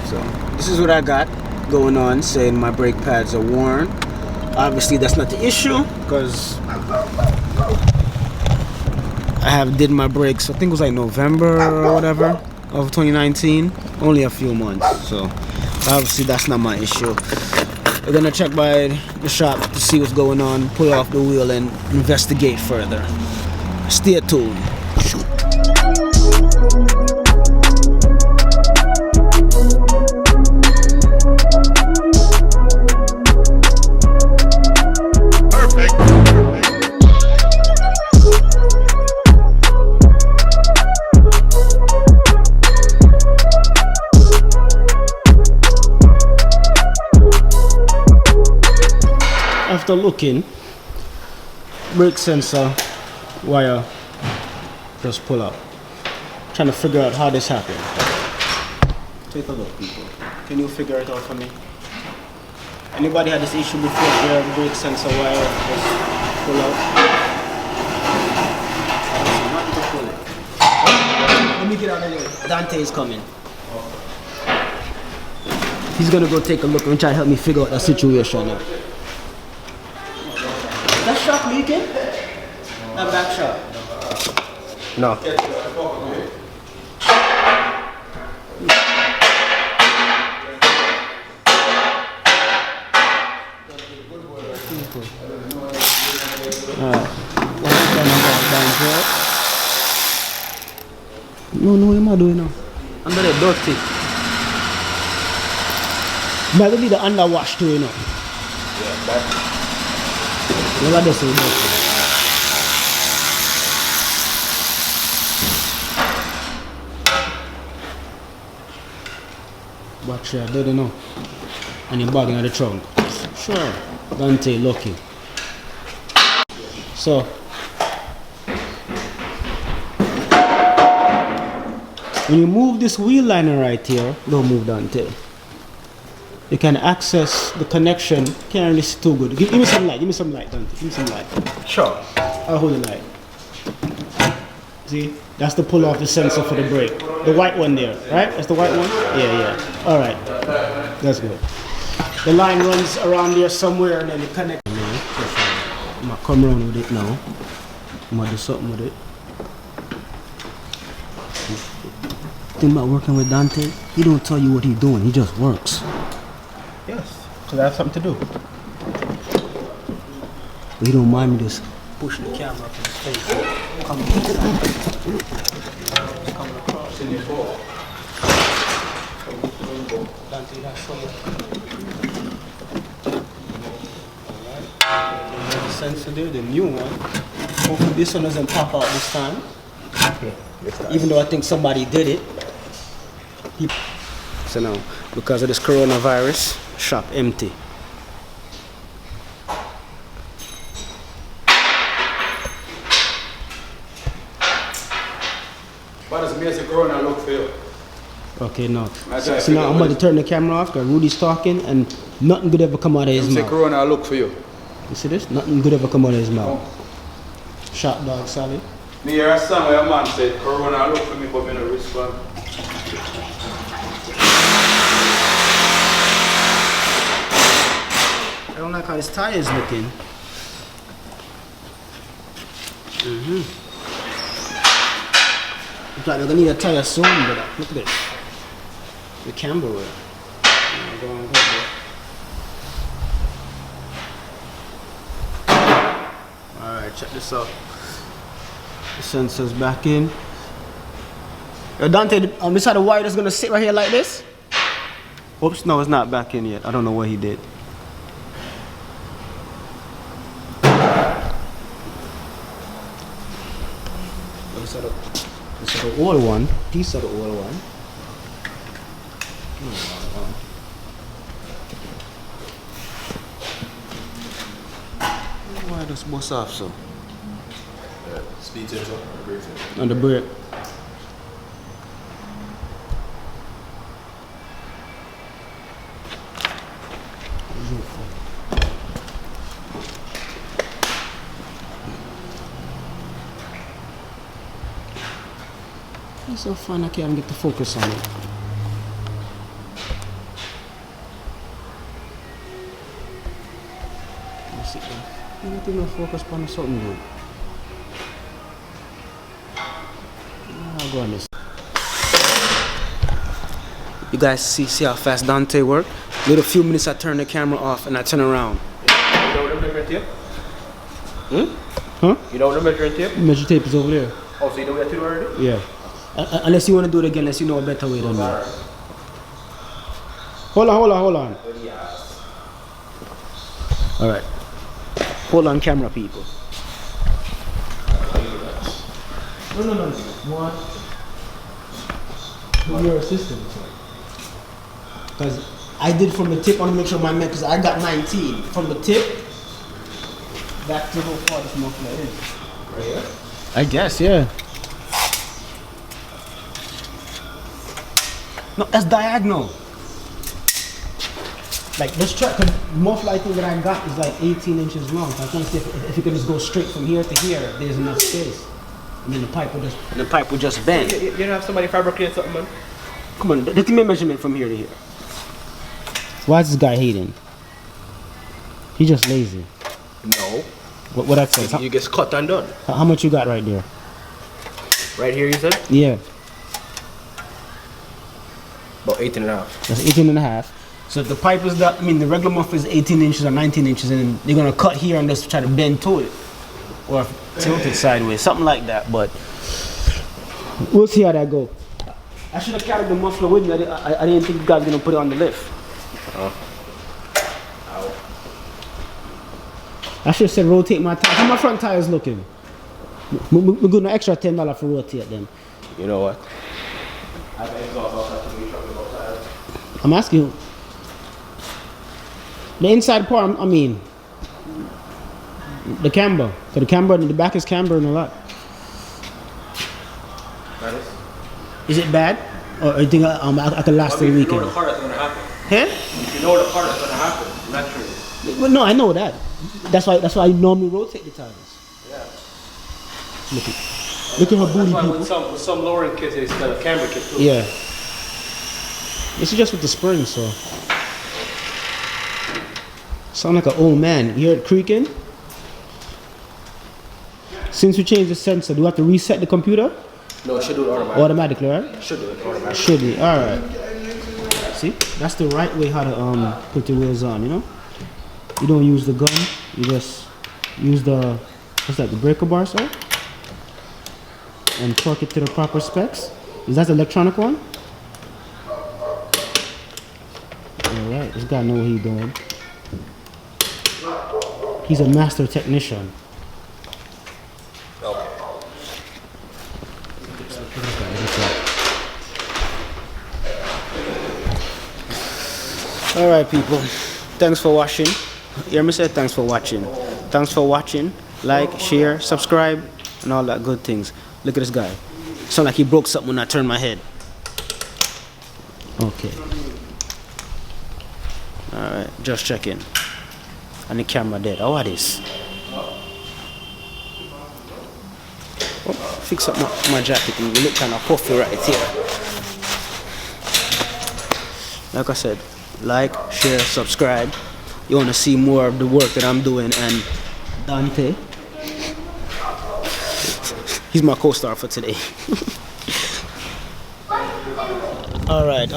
So this is what I got going on, saying my brake pads are worn. Obviously that's not the issue because I have did my brakes, I think it was like November or whatever of 2019, only a few months, so obviously that's not my issue. We're gonna check by the shop to see what's going on, pull off the wheel and investigate further. Stay tuned. After looking, brake sensor wire just pull out. Trying to figure out how this happened. Take a look, people. Can you figure it out for me? Anybody had this issue before where the brake sensor wire just pull out? Not to pull it. Let me get out of the way. Dante is coming. He's gonna go take a look and try to help me figure out the situation now. That shock leaking? That back shock? No. Alright. No, what am I doing now? Under the dirty. Maybe need the underwash too, you know. Yeah, that. Look at this. But sure, I don't know. And you're bagging in the trunk. Sure. Dante, lucky. So, when you move this wheel liner right here, don't move Dante. You can access the connection. Can't really see too good. Give me some light. Give me some light, Dante. Give me some light. Sure. I'll hold the light. See? That's the pull off the sensor for the brake. The white one there, right? That's the white one? Yeah. All right. That's good. The line runs around there somewhere and then it connects. I'm going to come around with it now. I'm going to do something with it. Think about working with Dante? He don't tell you what he's doing. He just works. Yes, because I have something to do. But you don't mind me just pushing the camera up in his face. Coming across in your ball. Dante, that's for you. Alright. The sensor there, the new one. Hopefully this one doesn't pop out this time. Even though I think somebody did it. So now, because of this coronavirus, shop empty. What does Mr. Corona look for you? Okay, no. So now I'm going to turn the camera off because Rudy's talking and nothing good ever come out of his mouth. Mr. Corona look for you. You see this? Nothing good ever come out of his mouth. Shot dog, Sally. Me hear a song where a man said, Corona look for me, but me no respond. I don't like how his tire is looking. Looks like they're gonna need a tire soon, but look at this. The camber wear. Go on, go. Alright, check this out. The sensor's back in. Yo, Dante, on this side of the wire is gonna sit right here like this? Oops, no, it's not back in yet. I don't know what he did. This is the old one. These are the old one. Why does bust off so? Speed sensor or brake sensor? On the brake. It's so fun I can't get the focus on it. it then. Everything will focus on something good. I'll go on this. You guys see how fast Dante work? Little few minutes I turn the camera off and I turn around. You know what the measuring tape? Huh? You know what the measuring tape? Measure tape is over there. Oh, so you know what to do already? Yeah. Unless you want to do it again, unless you know a better way than that. Hold on. Alright. Hold on, camera people. No. What? Your assistant. Because I did from the tip, I want to make sure my man, because I got 19. From the tip, back to how far this muffler is. Right here? I guess, yeah. No, that's diagonal. Like, let's try, because the muffler I think that I got is like 18 inches long. So I can't see if you can just go straight from here to here, there's enough space. And then the pipe will just bend. You don't have somebody fabricate something, man? Come on, give me a measurement from here to here. Why is this guy hating? He just lazy. No. What that says? You get cut and done. How much you got right there? Right here, you said? Yeah. About 18 and a half. That's 18 and a half. So if the pipe is that, I mean the regular muffler is 18 inches or 19 inches and they're gonna cut here and just try to bend to it. Or tilt it sideways, something like that, but we'll see how that go. I should have carried the muffler with me. I didn't think you guys were gonna put it on the lift. I should have said rotate my tires. How my front tires looking? We're going to extra $10 for rotate them. You know what? I think it's also to be talking about tires. I'm asking you. The inside part, I mean, the camber. So the camber, the back is cambering a lot. That Is it bad? Or you think I can last the you weekend? know the part that's going to happen. Huh? If you know the part that's going to happen, naturally. Well, no, I know that. That's why I normally rotate the tires. Yeah. Look at her booty, That's why people. with some lowering kits, it's got a camber kit too. Yeah. This is just with the spring, so. Sound like an old man. You hear it creaking? Since we changed the sensor, do we have to reset the computer? No, it should do it automatically. Automatically, right? It should do it automatically. Should be. Alright. See? That's the right way how to put the wheels on, you know? You don't use the gun, you just use the, what's that, the breaker bar, sir? And torque it to the proper specs. Is that the electronic one? Alright, this guy know what he's doing. He's a master technician. Okay. Alright people, thanks for watching. Hear me say thanks for watching. Thanks for watching. Like, share, subscribe, and all that good things. Look at this guy. Sound like he broke something when I turned my head. Okay. Alright, just checking. And the camera dead. Oh, what is? Oh, fix up my jacket. You look kind of puffy right here. Like I said, like, share, subscribe. You want to see more of the work that I'm doing, and Dante, he's my co-star for today. Alright,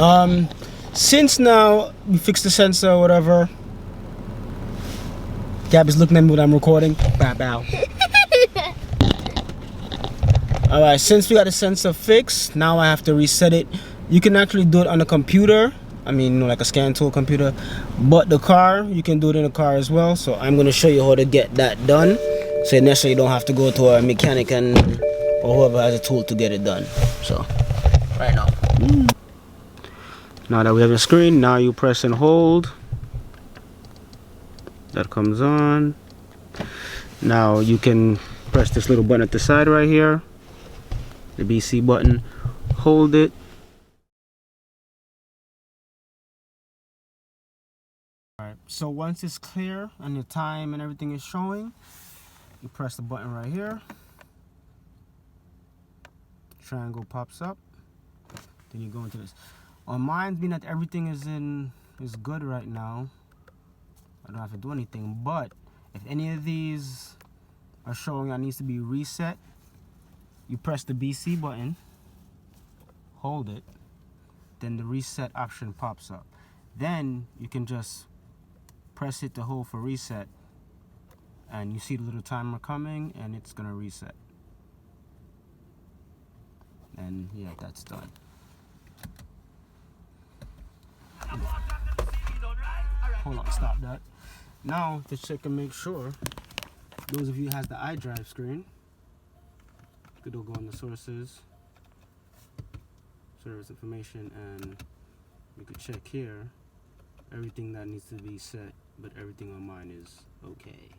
since now we fixed the sensor or whatever, Gabby's looking at me when I'm recording. Bow bow. Alright, since we got the sensor fixed, now I have to reset it. You can actually do it on the computer. I mean, you know, like a scan tool computer. But the car, you can do it in the car as well. So I'm going to show you how to get that done. So you necessarily don't have to go to a mechanic or whoever has a tool to get it done. So, right now. Now that we have the screen, now you press and hold. That comes on. Now you can press this little button at the side right here. The BC button. Hold it. Alright, so once it's clear and the time and everything is showing, you press the button right here. Triangle pops up. Then you go into this. On mine, being that everything is good right now, I don't have to do anything. But If any of these are showing that needs to be reset, you press the BC button, hold it, then the reset option pops up. Then you can just press it to hold for reset, and you see the little timer coming, and it's gonna reset. And yeah, that's done. Hold on, stop that. Now to check and make sure, those of you who has the iDrive screen, you could go on the sources, service information, and you could check here everything that needs to be set, but everything on mine is okay.